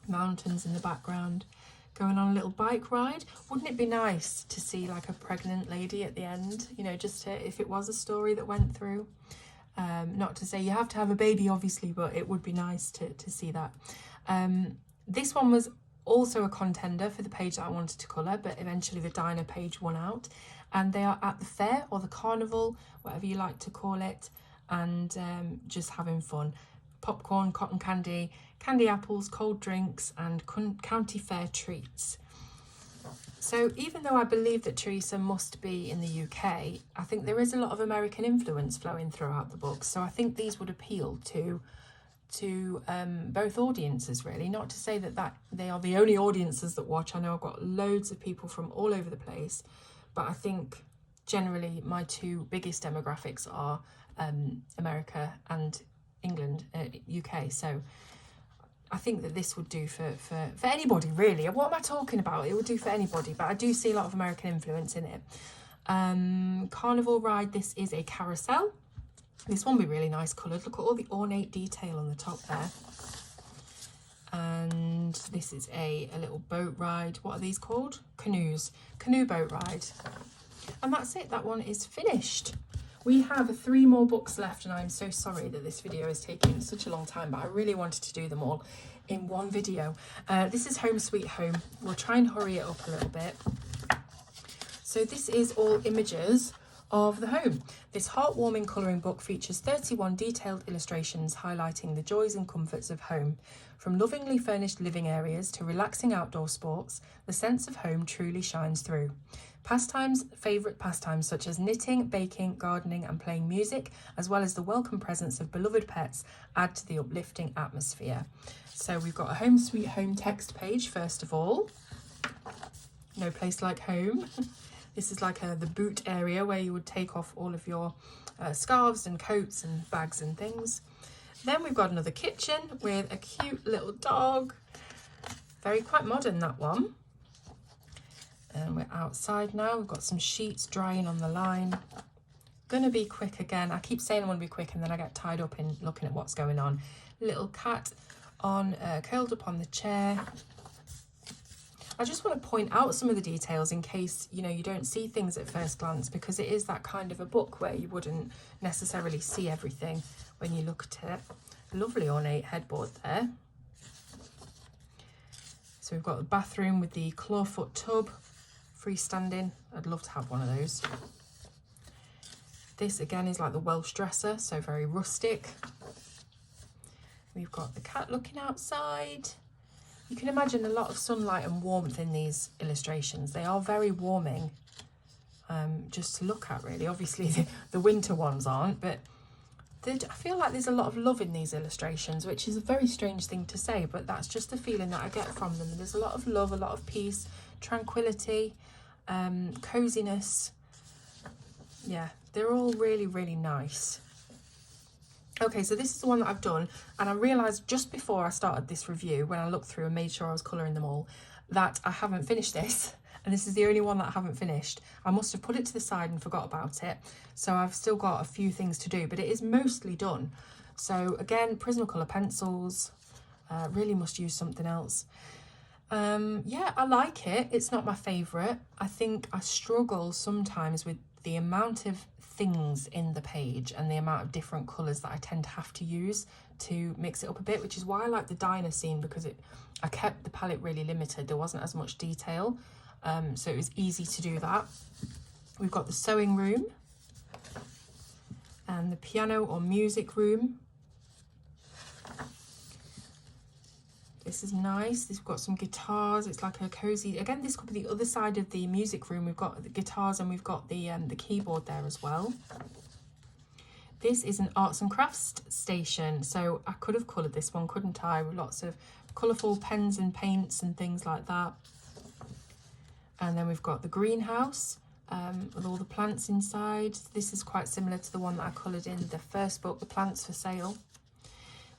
mountains in the background, going on a little bike ride. Wouldn't it be nice to see like a pregnant lady at the end, you know, just to, if it was a story that went through. Not to say you have to have a baby, obviously, but it would be nice to see that. This one was also a contender for the page that I wanted to colour, but eventually the diner page won out. And they are at the fair or the carnival, whatever you like to call it, and just having fun. Popcorn, cotton candy, candy apples, cold drinks, and county fair treats. So even though I believe that Teresa must be in the UK, I think there is a lot of American influence flowing throughout the book. So I think these would appeal to both audiences, really. Not to say that they are the only audiences that watch. I know I've got loads of people from all over the place, but I think generally my two biggest demographics are America and England, UK. So I think that this would do for anybody, really. What am I talking about? It would do for anybody, but I do see a lot of American influence in it. Carnival ride, this is a carousel. This one will be really nice coloured. Look at all the ornate detail on the top there. And this is a little boat ride. What are these called? Canoes. Canoe boat ride. And that's it. That one is finished. We have 3 more books left, and I'm so sorry that this video is taking such a long time, but I really wanted to do them all in one video. This is Home Sweet Home. We'll try and hurry it up a little bit. So this is all images of the home. This heartwarming colouring book features 31 detailed illustrations highlighting the joys and comforts of home. From lovingly furnished living areas to relaxing outdoor sports, the sense of home truly shines through. Favourite pastimes such as knitting, baking, gardening and playing music, as well as the welcome presence of beloved pets, add to the uplifting atmosphere. So we've got a Home Sweet Home text page first of all. No place like home. This is like the boot area where you would take off all of your scarves and coats and bags and things. Then we've got another kitchen with a cute little dog. Quite modern, that one. And we're outside now. We've got some sheets drying on the line. Gonna be quick again. I keep saying I'm gonna be quick and then I get tied up in looking at what's going on. Little cat on curled up on the chair. I just want to point out some of the details in case, you know, you don't see things at first glance, because it is that kind of a book where you wouldn't necessarily see everything when you look at it. Lovely ornate headboard there. So we've got the bathroom with the clawfoot tub, freestanding. I'd love to have one of those. This again is like the Welsh dresser, so very rustic. We've got the cat looking outside. You can imagine a lot of sunlight and warmth in these illustrations. They are very warming, just to look at, really. Obviously the winter ones aren't, but I feel like there's a lot of love in these illustrations, which is a very strange thing to say, but that's just the feeling that I get from them. There's a lot of love, a lot of peace, tranquility, coziness. Yeah, they're all really, really nice. Okay, so this is the one that I've done, and I realised just before I started this review, when I looked through and made sure I was colouring them all, that I haven't finished this, and this is the only one that I haven't finished. I must have put it to the side and forgot about it, so I've still got a few things to do, but it is mostly done. So again, Prismacolor pencils, really must use something else. Yeah, I like it. It's not my favourite. I think I struggle sometimes with the amount of things in the page and the amount of different colours that I tend to have to use to mix it up a bit, which is why I like the diner scene, because I kept the palette really limited. There wasn't as much detail, so it was easy to do that. We've got the sewing room and the piano or music room. This is nice. We've got some guitars. It's like a cozy. Again, this could be the other side of the music room. We've got the guitars and we've got the keyboard there as well. This is an arts and crafts station. So I could have coloured this one, couldn't I? With lots of colourful pens and paints and things like that. And then we've got the greenhouse with all the plants inside. This is quite similar to the one that I coloured in the first book, The Plants for Sale.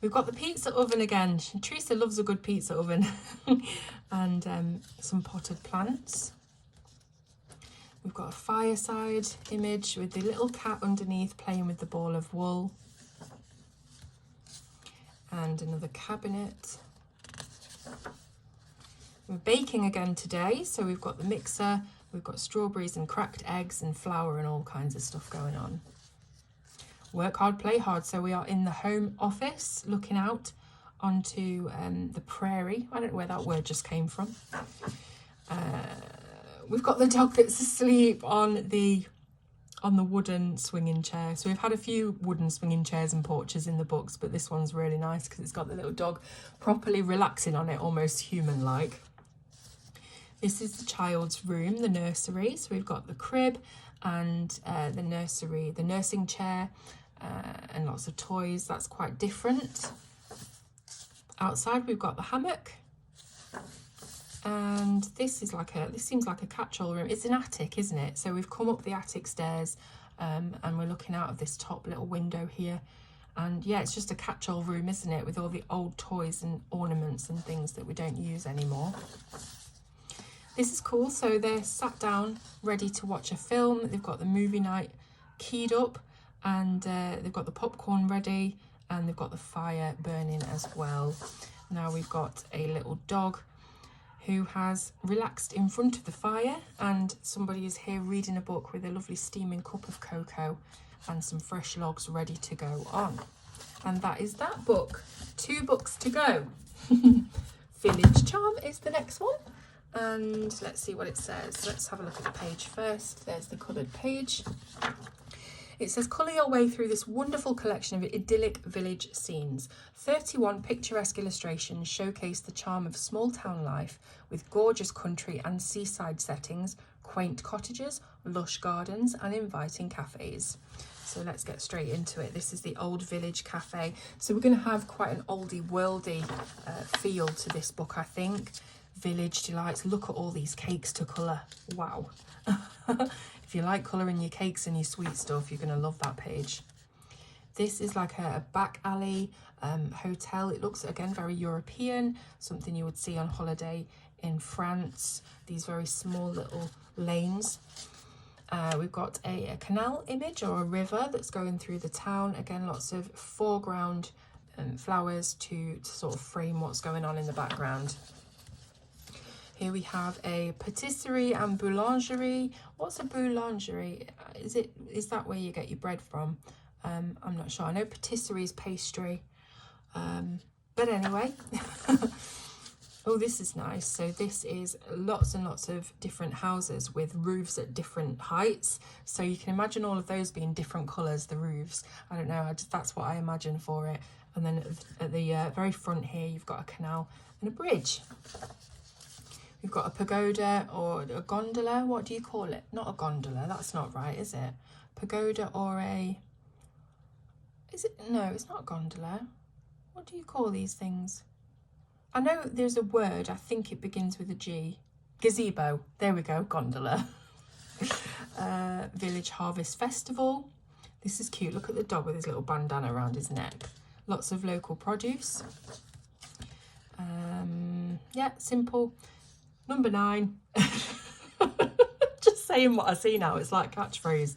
We've got the pizza oven again. Teresa loves a good pizza oven. And some potted plants. We've got a fireside image with the little cat underneath playing with the ball of wool. And another cabinet. We're baking again today. So we've got the mixer. We've got strawberries and cracked eggs and flour and all kinds of stuff going on. Work hard, play hard. So we are in the home office looking out onto the prairie. I don't know where that word just came from. We've got the dog that's asleep on the on the wooden swinging chair. So we've had a few wooden swinging chairs and porches in the books, but this one's really nice because it's got the little dog properly relaxing on it, almost human-like. This is the child's room, the nursery. So we've got the crib and the nursery, the nursing chair, and lots of toys. That's quite different. Outside we've got the hammock. And this seems like a catch-all room. It's an attic, isn't it? So we've come up the attic stairs and we're looking out of this top little window here. And yeah, it's just a catch-all room, isn't it? With all the old toys and ornaments and things that we don't use anymore. This is cool. So they're sat down, ready to watch a film. They've got the movie night keyed up, and they've got the popcorn ready, and they've got the fire burning as well. Now we've got a little dog who has relaxed in front of the fire, and somebody is here reading a book with a lovely steaming cup of cocoa and some fresh logs ready to go on. And that is that book. 2 books to go. Village Charm is the next one. And let's see what it says. Let's have a look at the page first. There's the coloured page. It says, colour your way through this wonderful collection of idyllic village scenes. 31 picturesque illustrations showcase the charm of small town life with gorgeous country and seaside settings, quaint cottages, lush gardens and inviting cafes. So let's get straight into it. This is the Old Village Cafe. So we're going to have quite an oldie worldy feel to this book, I think. Village delights. Look at all these cakes to colour. Wow. If you like colouring your cakes and your sweet stuff, you're going to love that page. This is like a back alley hotel. It looks, again, very European, something you would see on holiday in France. These very small little lanes. We've got a canal image or a river that's going through the town. Again, lots of foreground flowers to sort of frame what's going on in the background. Here we have a patisserie and boulangerie. What's a boulangerie? Is that where you get your bread from? I'm not sure. I know patisserie is pastry. But anyway. Oh, this is nice. So this is lots and lots of different houses with roofs at different heights. So you can imagine all of those being different colours, the roofs. I don't know, that's what I imagine for it. And then at the very front here, you've got a canal and a bridge. We've got a pagoda or a gondola. What do you call it? Not a gondola. That's not right, is it? Pagoda or a... Is it? No, it's not a gondola. What do you call these things? I know there's a word. I think it begins with a G. Gazebo. There we go. Gondola. Village Harvest Festival. This is cute. Look at the dog with his little bandana around his neck. Lots of local produce. Yeah, simple. Number 9. Just saying what I see now. It's like catchphrase.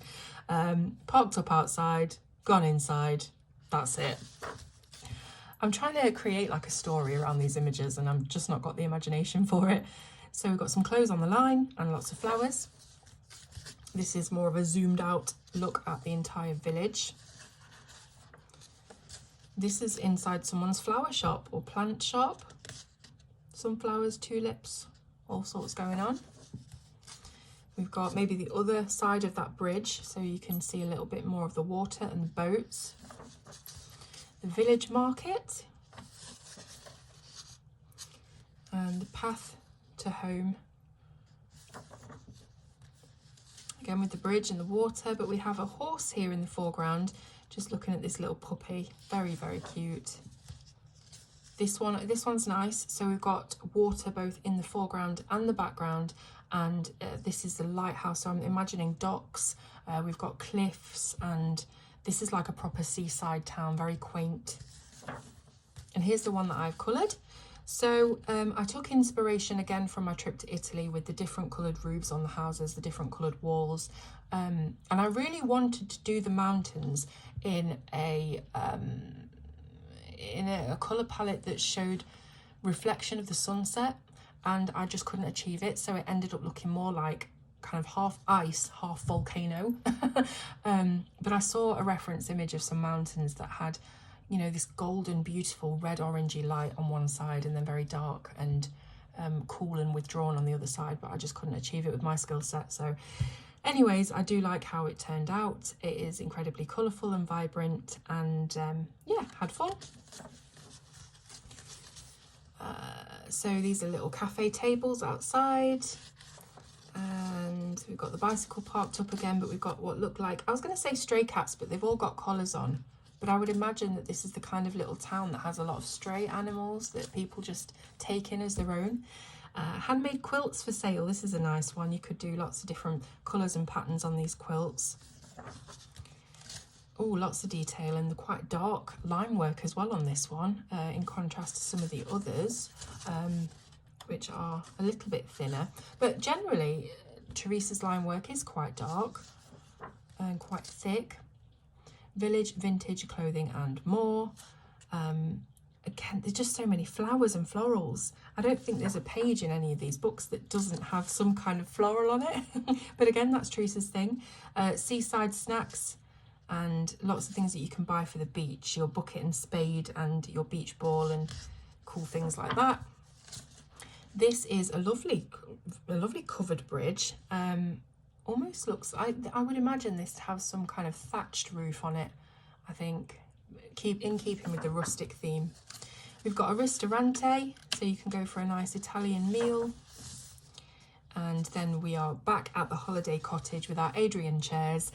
Parked up outside, gone inside. That's it. I'm trying to create like a story around these images and I've just not got the imagination for it. So we've got some clothes on the line and lots of flowers. This is more of a zoomed out look at the entire village. This is inside someone's flower shop or plant shop. Sunflowers, tulips, all sorts going on. We've got maybe the other side of that bridge so you can see a little bit more of the water and the boats. The village market. And the path to home. Again with the bridge and the water, but we have a horse here in the foreground, just looking at this little puppy. Very, very cute. This one's nice. So we've got water both in the foreground and the background, and this is the lighthouse. So I'm imagining docks. We've got cliffs, and this is like a proper seaside town, very quaint. And here's the one that I've coloured. So I took inspiration again from my trip to Italy with the different coloured roofs on the houses, the different coloured walls. And I really wanted to do the mountains in a colour palette that showed reflection of the sunset, and I just couldn't achieve it. So it ended up looking more like kind of half ice, half volcano. But I saw a reference image of some mountains that had, you know, this golden, beautiful red orangey light on one side and then very dark and cool and withdrawn on the other side, but I just couldn't achieve it with my skill set. So Anyways, I do like how it turned out. It is incredibly colourful and vibrant, and yeah, had fun. So these are little cafe tables outside, and we've got the bicycle parked up again, but we've got what look like, I was going to say stray cats, but they've all got collars on. But I would imagine that this is the kind of little town that has a lot of stray animals that people just take in as their own. Handmade quilts for sale. This is a nice one. You could do lots of different colours and patterns on these quilts. Oh, lots of detail, and the quite dark line work as well on this one, in contrast to some of the others, which are a little bit thinner. But generally, Teresa's line work is quite dark and quite thick. Village, vintage clothing and more. Again, there's just so many flowers and florals. I don't think there's a page in any of these books that doesn't have some kind of floral on it. But again, that's Teresa's thing. Seaside snacks and lots of things that you can buy for the beach. Your bucket and spade and your beach ball and cool things like that. This is a lovely covered bridge. Almost looks, I would imagine this to have some kind of thatched roof on it, I think. In keeping with the rustic theme. We've got a ristorante, so you can go for a nice Italian meal. And then we are back at the holiday cottage with our Adrian chairs,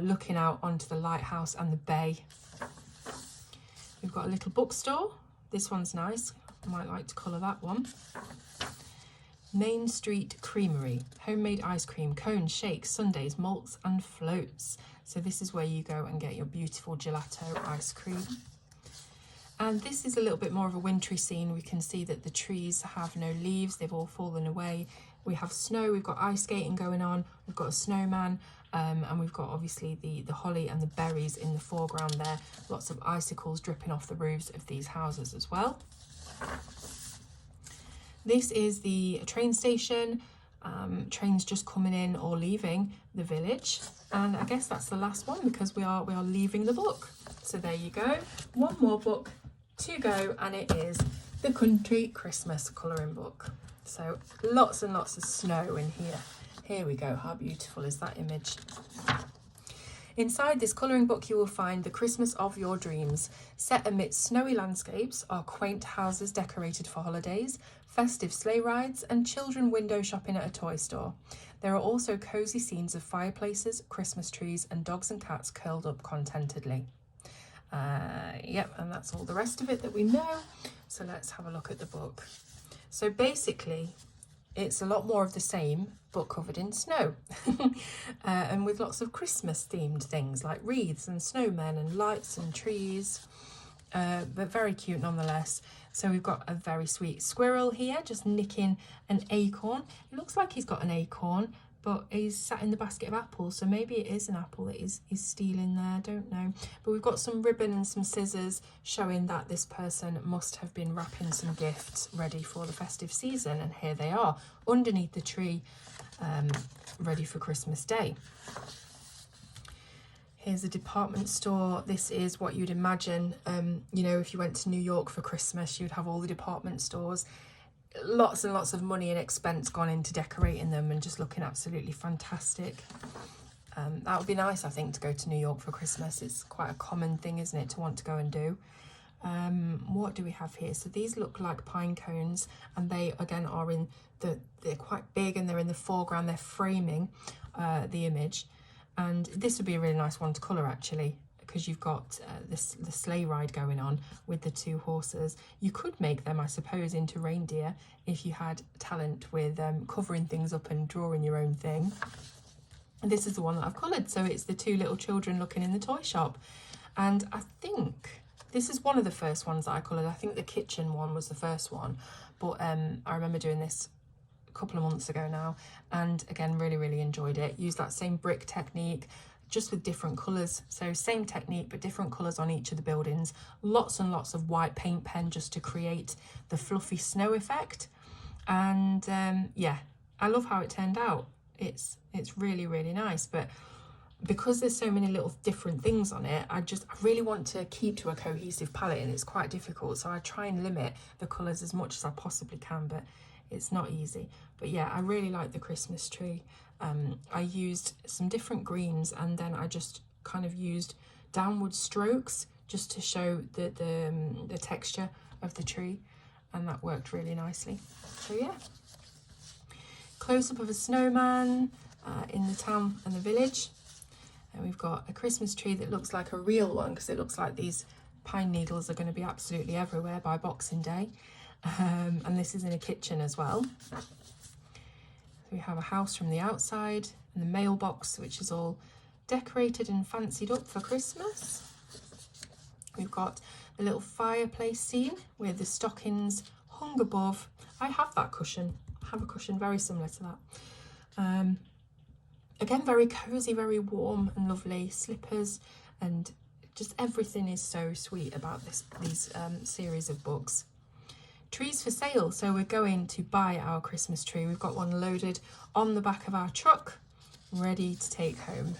looking out onto the lighthouse and the bay. We've got a little bookstore. This one's nice. I might like to colour that one. Main Street Creamery. Homemade ice cream, cones, shakes, sundaes, malts and floats. So this is where you go and get your beautiful gelato ice cream. And this is a little bit more of a wintry scene. We can see that the trees have no leaves. They've all fallen away. We have snow. We've got ice skating going on. We've got a snowman. And we've got obviously the holly and the berries in the foreground there. Lots of icicles dripping off the roofs of these houses as well. This is the train station. Trains just coming in or leaving the village, and I guess that's the last one because we are leaving the book. So there you go, one more book to go, and it is the Country Christmas colouring book. So lots and lots of snow in here. Here we go. How beautiful is that image? Inside this colouring book, you will find the Christmas of your dreams. Set amidst snowy landscapes are quaint houses decorated for holidays, festive sleigh rides, and children window shopping at a toy store. There are also cosy scenes of fireplaces, Christmas trees, and dogs and cats curled up contentedly. Yep, and that's all the rest of it that we know. So let's have a look at the book. So basically, it's a lot more of the same, but covered in snow. And with lots of Christmas themed things like wreaths and snowmen and lights and trees, but very cute nonetheless. So we've got a very sweet squirrel here, just nicking an acorn. It looks like he's got an acorn, but he's sat in the basket of apples, so maybe it is an apple that he's stealing there, I don't know. But we've got some ribbon and some scissors showing that this person must have been wrapping some gifts ready for the festive season, and here they are underneath the tree, ready for Christmas Day. Here's a department store. This is what you'd imagine, you know, if you went to New York for Christmas, you'd have all the department stores. Lots and lots of money and expense gone into decorating them and just looking absolutely fantastic. That would be nice, I think, to go to New York for Christmas. It's quite a common thing, isn't it, to want to go and do. What do we have here? So these look like pine cones, and they again are in they're quite big and they're in the foreground. They're framing the image, and this would be a really nice one to colour actually, because you've got the sleigh ride going on with the two horses. You could make them, I suppose, into reindeer if you had talent with covering things up and drawing your own thing. And this is the one that I've coloured, so it's the two little children looking in the toy shop. And I think this is one of the first ones that I coloured. I think the kitchen one was the first one, but I remember doing this a couple of months ago now, and again, really enjoyed it. Used that same brick technique, just with different colours. So same technique, but different colours on each of the buildings. Lots and lots of white paint pen just to create the fluffy snow effect. And yeah, I love how it turned out. It's really nice, but because there's so many little different things on it, I really want to keep to a cohesive palette, and it's quite difficult. So I try and limit the colours as much as I possibly can, but it's not easy. But yeah, I really like the Christmas tree. I used some different greens, and then I just kind of used downward strokes just to show the texture of the tree, and that worked really nicely. So yeah, close-up of a snowman in the town and the village. And we've got a Christmas tree that looks like a real one, because it looks like these pine needles are going to be absolutely everywhere by Boxing Day. And this is in a kitchen as well. So we have a house from the outside, and the mailbox, which is all decorated and fancied up for Christmas. We've got the little fireplace scene with the stockings hung above. I have that cushion. I have a cushion very similar to that. Again, very cozy, very warm and lovely. Slippers, and just everything is so sweet about these series of books. Trees for sale. So we're going to buy our Christmas tree. We've got one loaded on the back of our truck, ready to take home.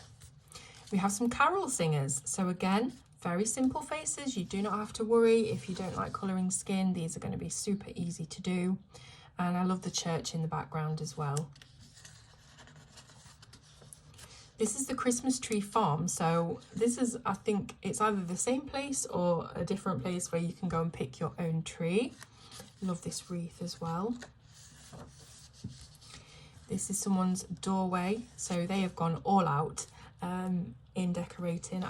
We have some carol singers. So again, very simple faces. You do not have to worry if you don't like colouring skin. These are going to be super easy to do. And I love the church in the background as well. This is the Christmas tree farm. So this is, I think it's either the same place or a different place where you can go and pick your own tree. Love this wreath as well. This is someone's doorway. So they have gone all out in decorating.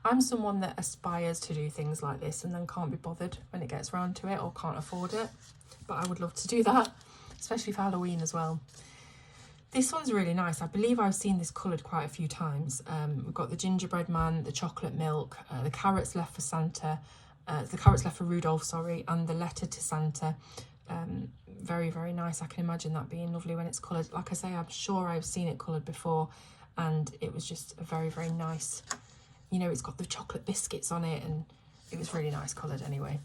I'm someone that aspires to do things like this and then can't be bothered when it gets round to it, or can't afford it. But I would love to do that, especially for Halloween as well. This one's really nice. I believe I've seen this coloured quite a few times. We've got the gingerbread man, the chocolate milk, the carrots left for Santa, the carrots left for Rudolph, sorry, and the letter to Santa. Very, very nice. I can imagine that being lovely when it's coloured. Like I say, I'm sure I've seen it coloured before, and it was just a very, very nice, you know, it's got the chocolate biscuits on it, and it was really nice coloured anyway.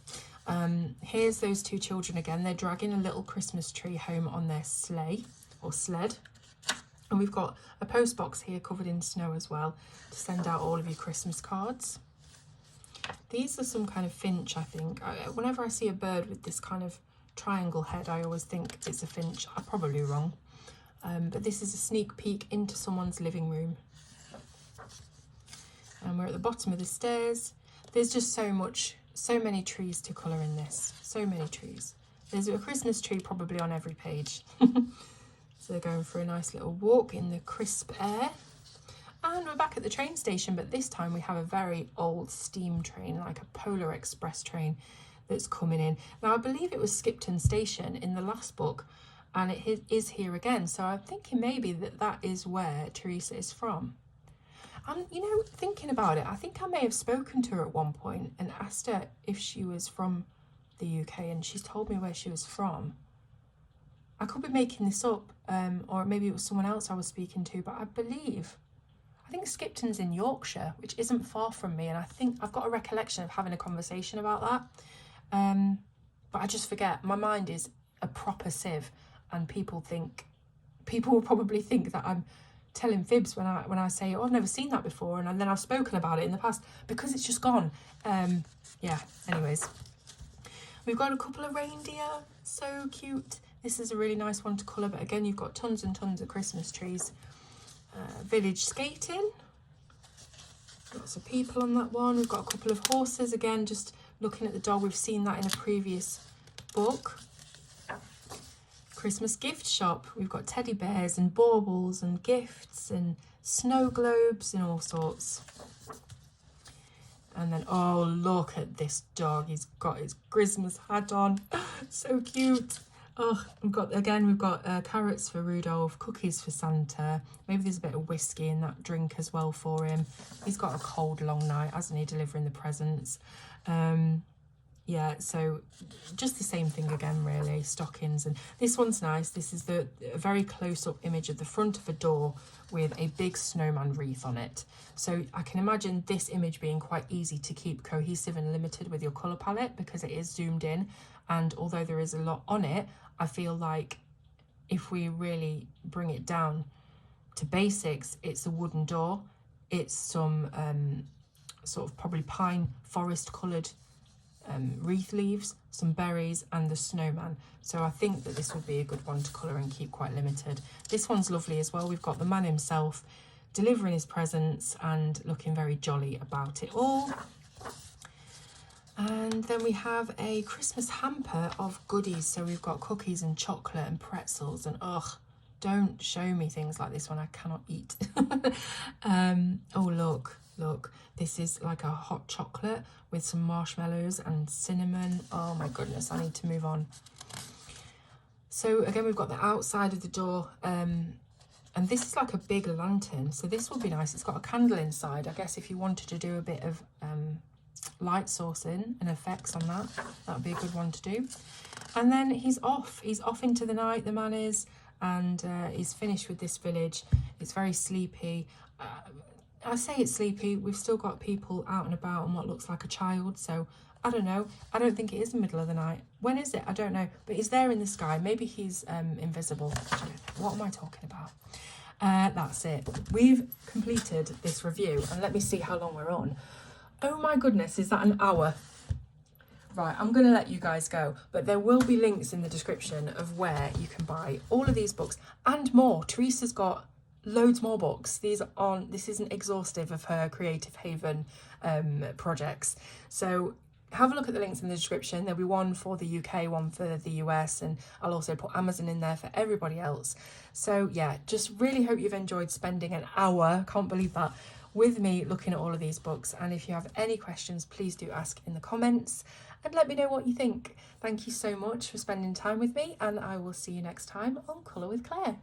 Here's those two children again. They're dragging a little Christmas tree home on their sleigh or sled. And we've got a post box here covered in snow as well to send out all of your Christmas cards. These are some kind of finch, I think. Whenever I see a bird with this kind of triangle head, I always think it's a finch. I'm probably wrong. But this is a sneak peek into someone's living room. And we're at the bottom of the stairs. There's just so many trees to colour in this. So many trees. There's a Christmas tree probably on every page. So they're going for a nice little walk in the crisp air. And we're back at the train station, but this time we have a very old steam train, like a Polar Express train that's coming in. Now, I believe it was Skipton Station in the last book, and it is here again. So I'm thinking maybe that is where Teresa is from. And, you know, thinking about it, I think I may have spoken to her at one point and asked her if she was from the UK, and she's told me where she was from. I could be making this up, or maybe it was someone else I was speaking to, but I think Skipton's in Yorkshire, which isn't far from me, and I think I've got a recollection of having a conversation about that. But I just forget. My mind is a proper sieve, and people will probably think that I'm telling fibs when I say, oh, I've never seen that before, and then I've spoken about it in the past because it's just gone. Yeah, anyways. We've got a couple of reindeer, so cute. This is a really nice one to colour, but again, you've got tons and tons of Christmas trees. Village skating. Lots of people on that one. We've got a couple of horses, again, just looking at the dog. We've seen that in a previous book. Christmas gift shop. We've got teddy bears and baubles and gifts and snow globes and all sorts. And then, oh, look at this dog. He's got his Christmas hat on. So cute. Oh, we've got carrots for Rudolph, cookies for Santa. Maybe there's a bit of whiskey in that drink as well for him. He's got a cold, long night, hasn't he, delivering the presents. Yeah, so just the same thing again, really. Stockings. And this one's nice. This is a very close-up image of the front of a door with a big snowman wreath on it. So I can imagine this image being quite easy to keep cohesive and limited with your colour palette because it is zoomed in. And although there is a lot on it, I feel like if we really bring it down to basics, it's a wooden door. It's some sort of probably pine forest coloured wreath leaves, some berries and the snowman. So I think that this would be a good one to colour and keep quite limited. This one's lovely as well. We've got the man himself delivering his presents and looking very jolly about it all. And then we have a Christmas hamper of goodies. So we've got cookies and chocolate and pretzels and don't show me things like this when I cannot eat. Oh, look, this is like a hot chocolate with some marshmallows and cinnamon. Oh my goodness, I need to move on. So again, we've got the outside of the door, and this is like a big lantern. So this will be nice. It's got a candle inside. I guess if you wanted to do a bit of light sourcing and effects on that, that would be a good one to do. And then he's off into the night, the man is, and he's finished with this village. It's very sleepy. I say it's sleepy. We've still got people out and about on what looks like a child, so I don't know. I don't think it is the middle of the night. When is it? I don't know, but he's there in the sky. Maybe he's invisible. What am I talking about? That's it. We've completed this review, and let me see how long we're on. Oh my goodness, is that an hour? Right, I'm going to let you guys go, but there will be links in the description of where you can buy all of these books and more. Teresa's got loads more books. This isn't exhaustive of her Creative Haven projects. So have a look at the links in the description. There'll be one for the UK, one for the US, and I'll also put Amazon in there for everybody else. So yeah, just really hope you've enjoyed spending an hour, can't believe that, with me looking at all of these books. And if you have any questions, please do ask in the comments and let me know what you think. Thank you so much for spending time with me, and I will see you next time on Colour with Claire.